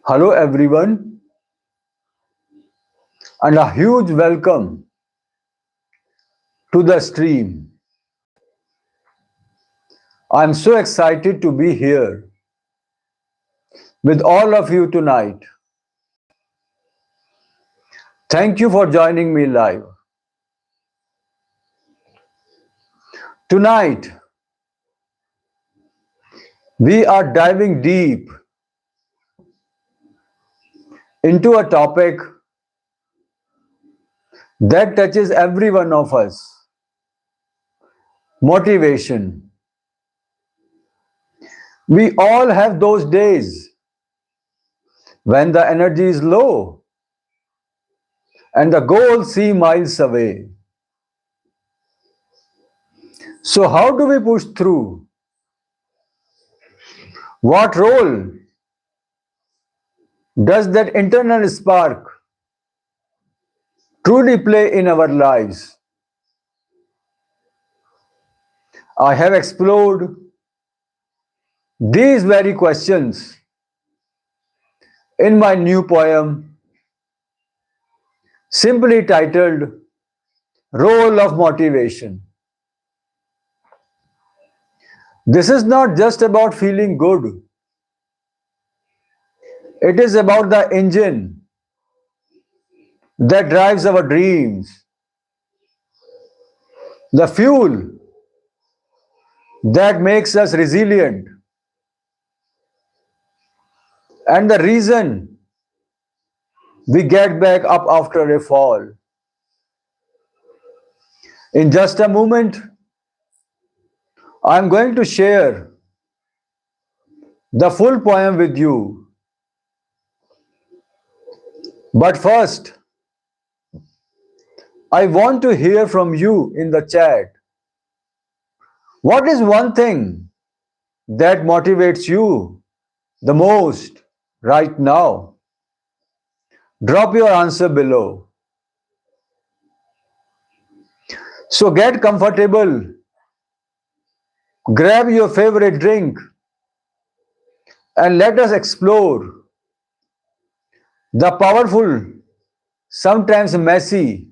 Hello, everyone, and a huge welcome to the stream. I'm so excited to be here with all of you tonight. Thank you for joining me live. Tonight, we are diving deep into a topic that touches every one of us: motivation. We all have those days when the energy is low and the goals seem miles away. So, how do we push through? What role does that internal spark truly play in our lives? I have explored these very questions in my new poem, simply titled Role of Motivation. This is not just about feeling good, it is about the engine that drives our dreams, the fuel that makes us resilient, and the reason we get back up after a fall. In just a moment, I am going to share the full poem with you. But first, I want to hear from you in the chat. What is one thing that motivates you the most right now? Drop your answer below. So get comfortable, grab your favorite drink, and let us explore the powerful, sometimes messy,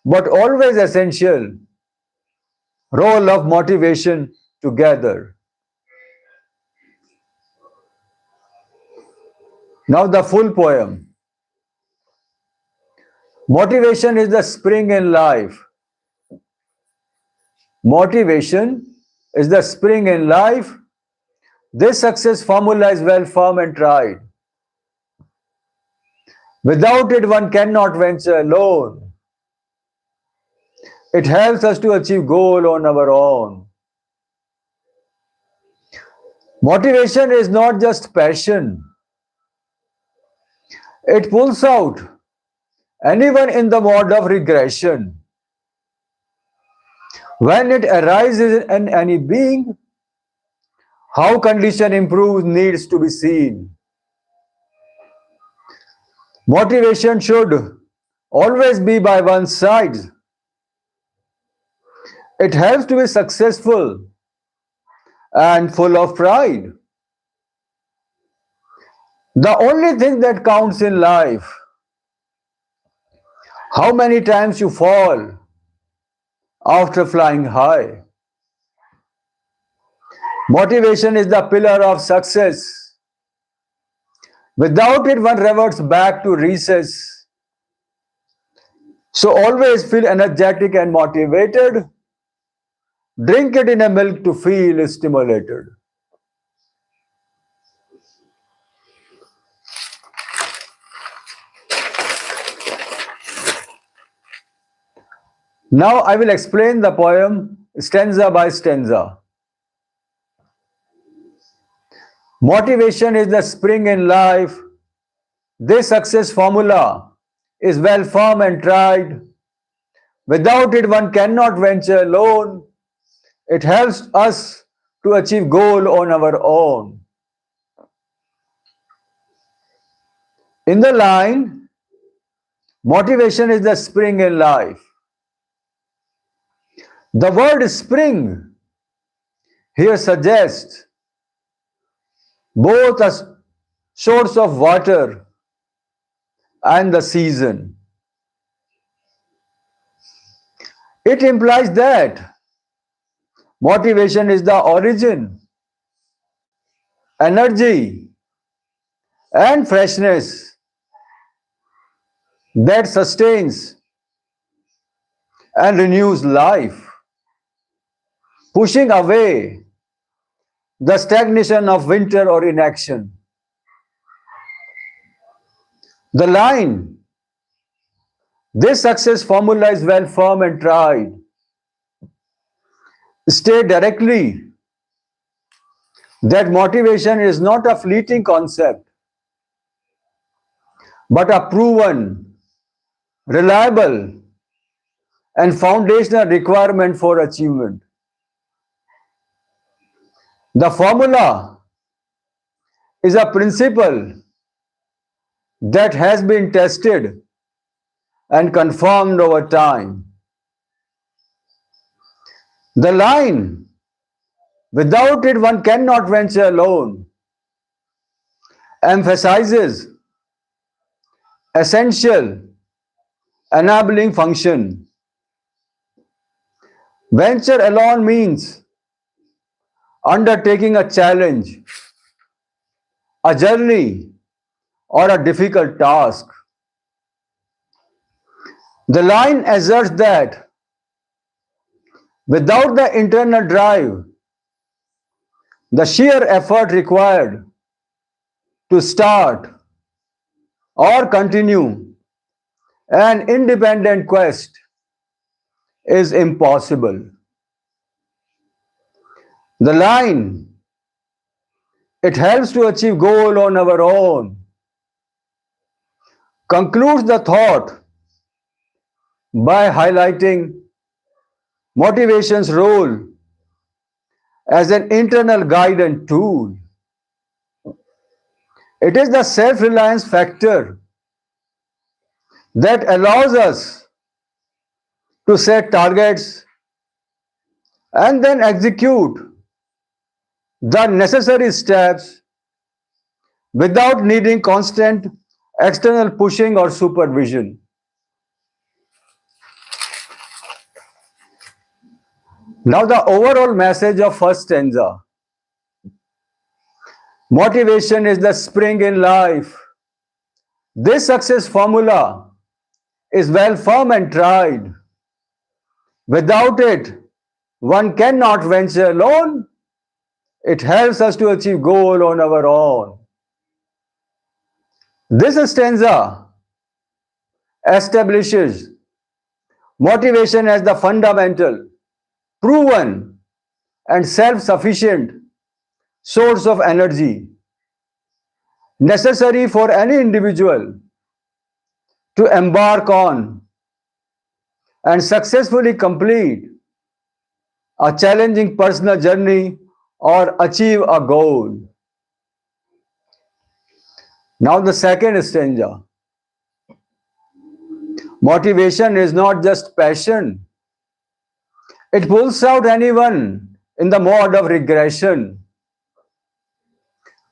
but always essential role of motivation together. Now, the full poem. Motivation is the spring in life. Motivation is the spring in life. This success formula is well firm and tried. Without it, one cannot venture alone. It helps us to achieve goal on our own. Motivation is not just passion. It pulls out anyone in the mode of regression. When it arises in any being, how condition improves needs to be seen. Motivation should always be by one side. It helps to be successful and full of pride. The only thing that counts in life, how many times you fall after flying high. Motivation is the pillar of success. Without it, one reverts back to recess. So always feel energetic and motivated. Drink it in a milk to feel stimulated. Now I will explain the poem stanza by stanza. Motivation is the spring in life. This success formula is well firm and tried. Without it, one cannot venture alone. It helps us to achieve goal on our own. In the line, motivation is the spring in life. The word spring here suggests both a source of water, and the season. It implies that motivation is the origin, energy, and freshness that sustains and renews life, pushing away the stagnation of winter or inaction. The line, this success formula is well firm and tried, state directly that motivation is not a fleeting concept, but a proven, reliable, and foundational requirement for achievement. The formula is a principle that has been tested and confirmed over time. The line, without it one cannot venture alone, emphasizes essential enabling function. Venture alone means undertaking a challenge, a journey, or a difficult task. The line asserts that without the internal drive, the sheer effort required to start or continue an independent quest is impossible. The line, it helps to achieve goal on our own, concludes the thought by highlighting motivation's role as an internal guide and tool. It is the self-reliance factor that allows us to set targets and then execute the necessary steps without needing constant external pushing or supervision. Now, the overall message of first stanza. Motivation is the spring in life. This success formula is well firm and tried. Without it, one cannot venture alone. It helps us to achieve goal on our own. This stanza establishes motivation as the fundamental, proven, and self-sufficient source of energy necessary for any individual to embark on and successfully complete a challenging personal journey or achieve a goal. Now, the second stanza. Motivation is not just passion. It pulls out anyone in the mode of regression.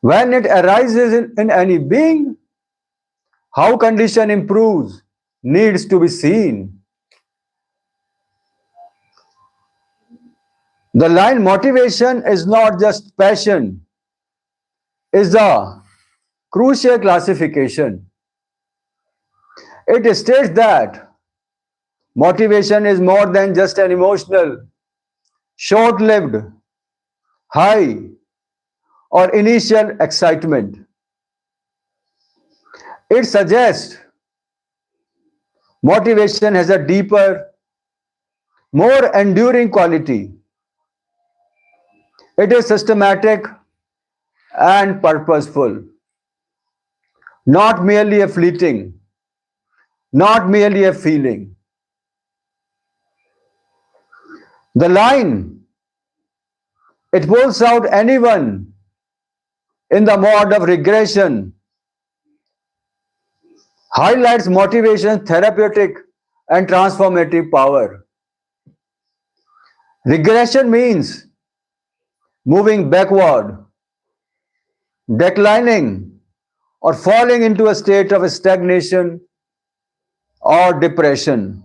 When it arises in any being, how condition improves needs to be seen. The line motivation is not just passion is the crucial classification. It states that motivation is more than just an emotional, short-lived high or initial excitement. It suggests motivation has a deeper, more enduring quality. It is systematic and purposeful, not merely a fleeting, not merely a feeling. The line, it pulls out anyone in the mode of regression, highlights motivation's therapeutic and transformative power. Regression means moving backward, declining, or falling into a state of stagnation or depression.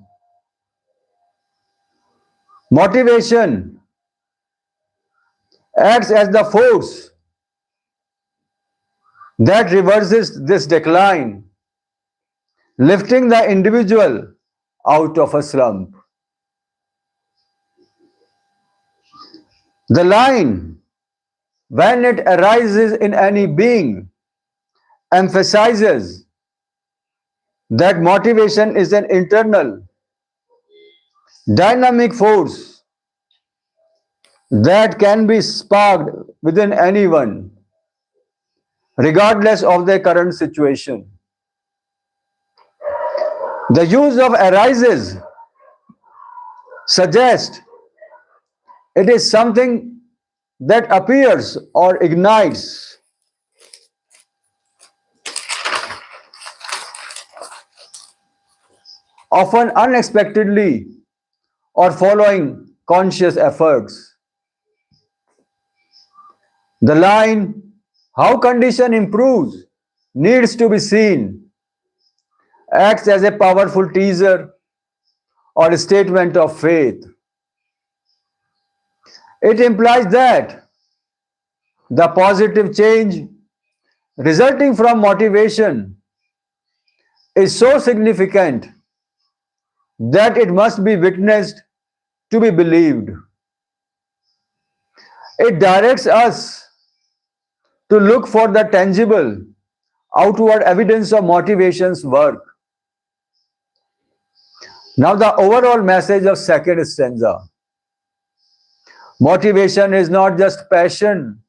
Motivation acts as the force that reverses this decline, lifting the individual out of a slump. The line, when it arises in any being, emphasizes that motivation is an internal, dynamic force that can be sparked within anyone, regardless of their current situation. The use of arises suggests it is something that appears or ignites, often unexpectedly or following conscious efforts. The line, how condition improves, needs to be seen, acts as a powerful teaser or a statement of faith. It implies that the positive change resulting from motivation is so significant that it must be witnessed to be believed. It directs us to look for the tangible, outward evidence of motivation's work. Now, the overall message of second stanza. Motivation is not just passion.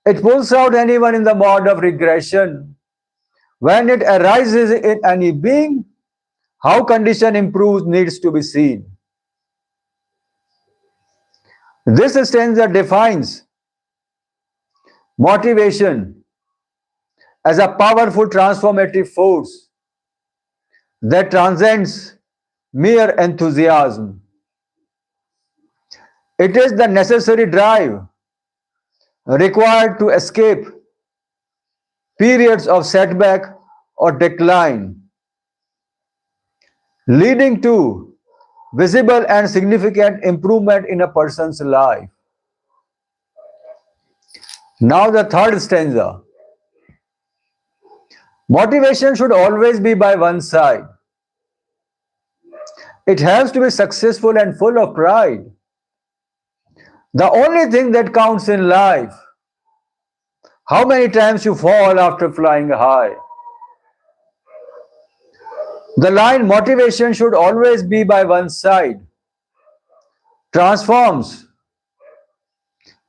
It pulls out anyone in the mode of regression. When it arises in any being, how condition improves needs to be seen. This stanza defines motivation as a powerful transformative force that transcends mere enthusiasm. It is the necessary drive required to escape periods of setback or decline, leading to visible and significant improvement in a person's life. Now, the third stanza. Motivation should always be by one side. It has to be successful and full of pride. The only thing that counts in life, how many times you fall after flying high. The line, motivation should always be by one side, transforms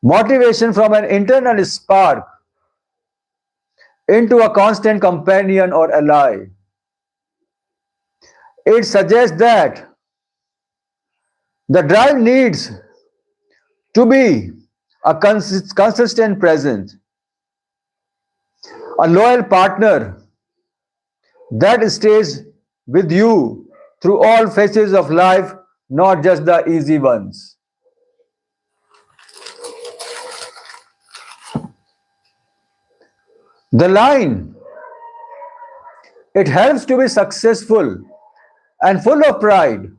motivation from an internal spark into a constant companion or ally. It suggests that the drive needs to be a consistent presence, a loyal partner that stays with you through all phases of life, not just the easy ones. The line, it helps to be successful and full of pride,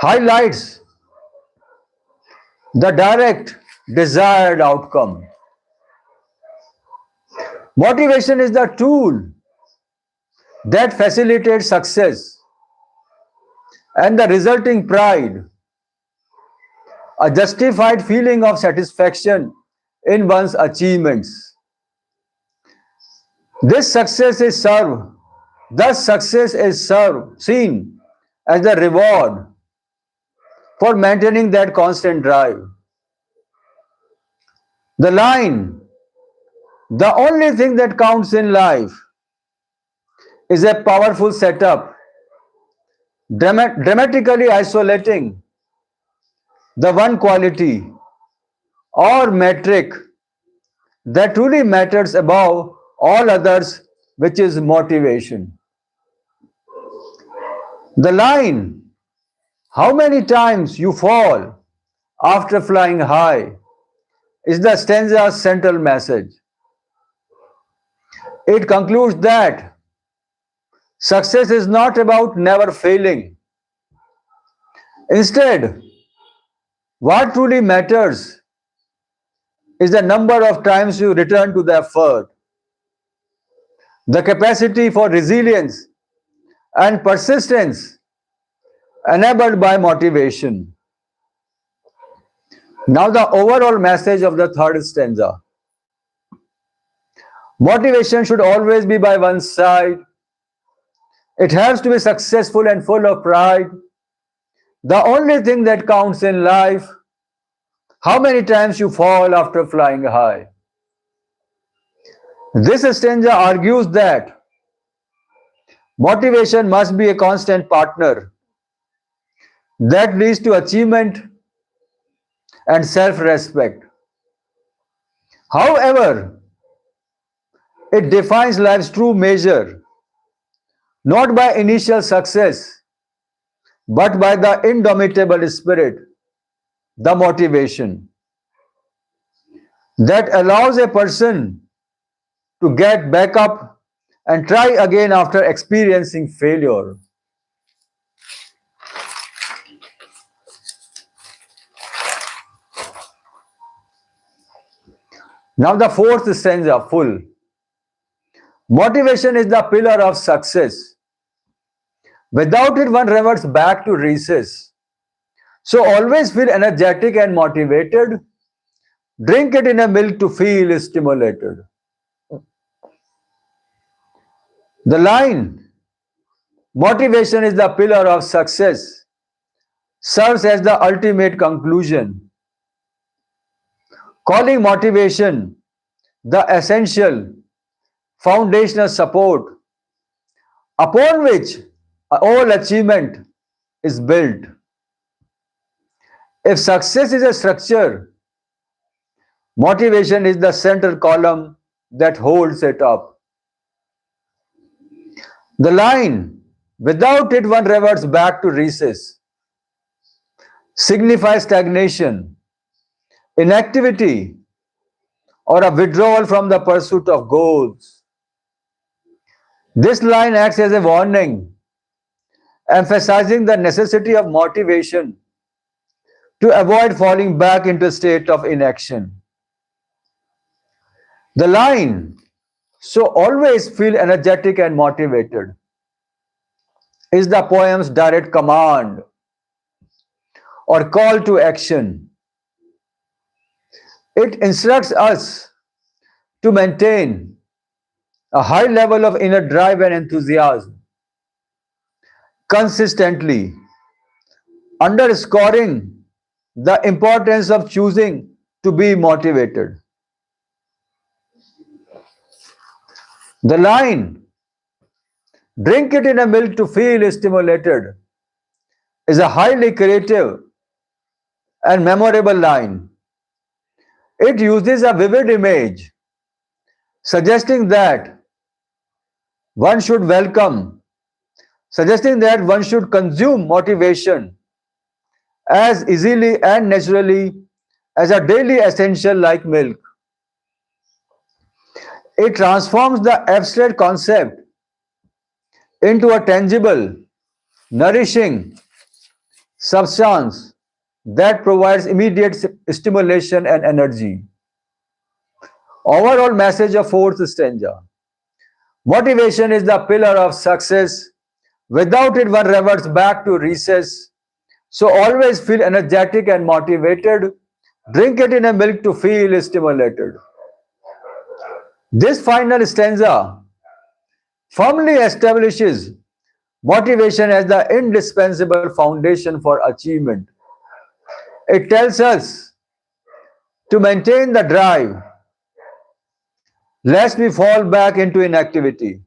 highlights the direct desired outcome. Motivation is the tool that facilitates success and the resulting pride, a justified feeling of satisfaction in one's achievements. Thus success is seen as the reward for maintaining that constant drive. The line, the only thing that counts in life, is a powerful setup, dramatically isolating the one quality or metric that truly matters above all others, which is motivation. The line, how many times you fall after flying high, is the stanza's central message. It concludes that success is not about never failing. Instead, what truly matters is the number of times you return to the effort, the capacity for resilience and persistence enabled by motivation. Now, the overall message of the third stanza. Motivation should always be by one side. It has to be successful and full of pride. The only thing that counts in life, how many times you fall after flying high. This stanza argues that motivation must be a constant partner that leads to achievement and self-respect. However, it defines life's true measure not by initial success but by the indomitable spirit, the motivation that allows a person to get back up and try again after experiencing failure. Now the fourth stanza, full. Motivation is the pillar of success. Without it, one reverts back to recess. So always feel energetic and motivated. Drink it in a milk to feel stimulated. The line, motivation is the pillar of success, serves as the ultimate conclusion, calling motivation the essential foundational support upon which all achievement is built. If success is a structure, motivation is the central column that holds it up. The line, without it one reverts back to recess, signifies stagnation, inactivity, or a withdrawal from the pursuit of goals. This line acts as a warning, emphasizing the necessity of motivation to avoid falling back into a state of inaction. The line, so always feel energetic and motivated, is the poem's direct command or call to action. It instructs us to maintain a high level of inner drive and enthusiasm consistently, underscoring the importance of choosing to be motivated. The line, drink it in a milk to feel stimulated, is a highly creative and memorable line. It uses a vivid image, suggesting that one should consume motivation as easily and naturally as a daily essential like milk. It transforms the abstract concept into a tangible, nourishing substance that provides immediate stimulation and energy. Overall message of fourth stanza. Motivation is the pillar of success. Without it, one reverts back to recess. So always feel energetic and motivated. Drink it in a milk to feel stimulated. This final stanza firmly establishes motivation as the indispensable foundation for achievement. It tells us to maintain the drive, lest we fall back into inactivity,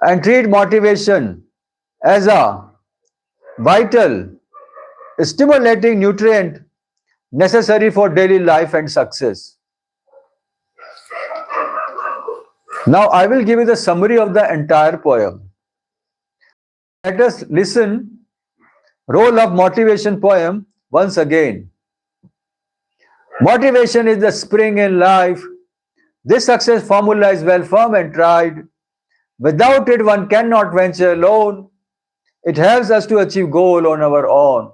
and treat motivation as a vital, stimulating nutrient necessary for daily life and success. Now I will give you the summary of the entire poem. Let us listen role of motivation poem once again. Motivation is the spring in life This success formula is well firm and tried. Without it, one cannot venture alone. It helps us to achieve goal on our own.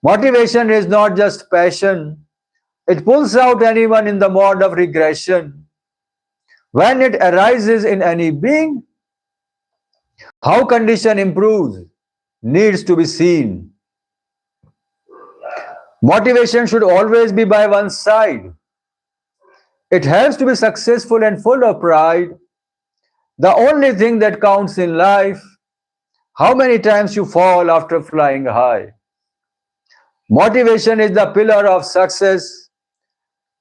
Motivation is not just passion. It pulls out anyone in the mode of regression. When it arises in any being, how condition improves needs to be seen. Motivation should always be by one's side. It helps to be successful and full of pride. The only thing that counts in life, how many times you fall after flying high. Motivation is the pillar of success.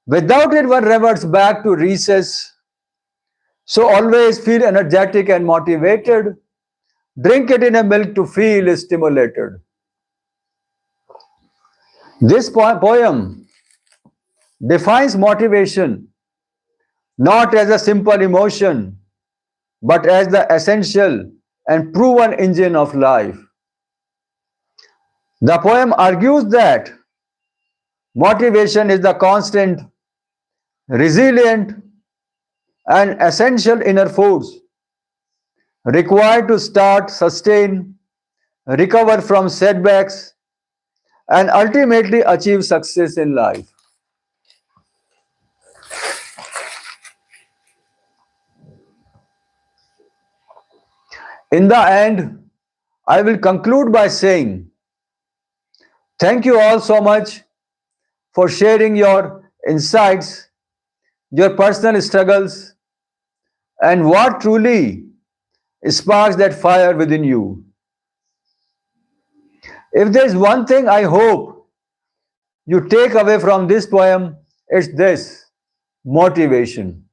Without it, one reverts back to recess. So always feel energetic and motivated. Drink it in a milk to feel stimulated. This poem defines motivation not as a simple emotion, but as the essential and proven engine of life. The poem argues that motivation is the constant, resilient, and essential inner force required to start, sustain, recover from setbacks, and ultimately achieve success in life. In the end, I will conclude by saying, thank you all so much for sharing your insights, your personal struggles, and what truly sparks that fire within you. If there is one thing I hope you take away from this poem, it's this: motivation.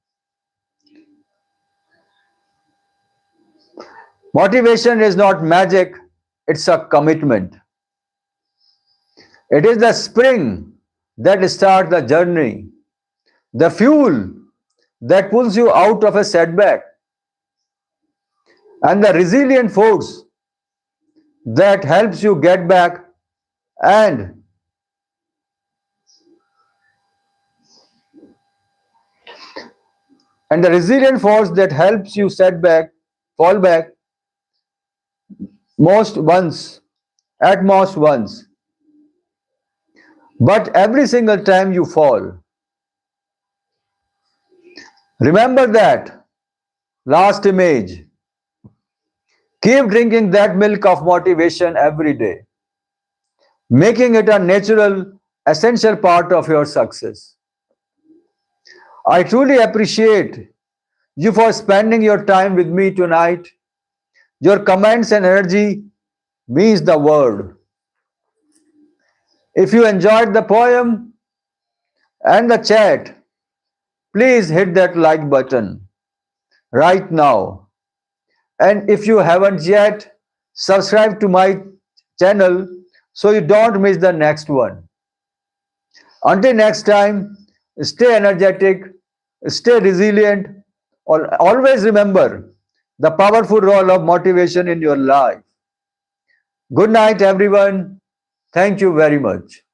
Motivation is not magic, it's a commitment. It is the spring that starts the journey, the fuel that pulls you out of a setback, and the resilient force that helps you get back and the resilient force that helps you fall back at most once. But every single time you fall, remember that last image. Keep drinking that milk of motivation every day, making it a natural, essential part of your success. I truly appreciate you for spending your time with me tonight. Your comments and energy means the world. If you enjoyed the poem and the chat, please hit that like button right now. And if you haven't yet, subscribe to my channel so you don't miss the next one. Until next time, stay energetic, stay resilient, or always remember the powerful role of motivation in your life. Good night, everyone. Thank you very much.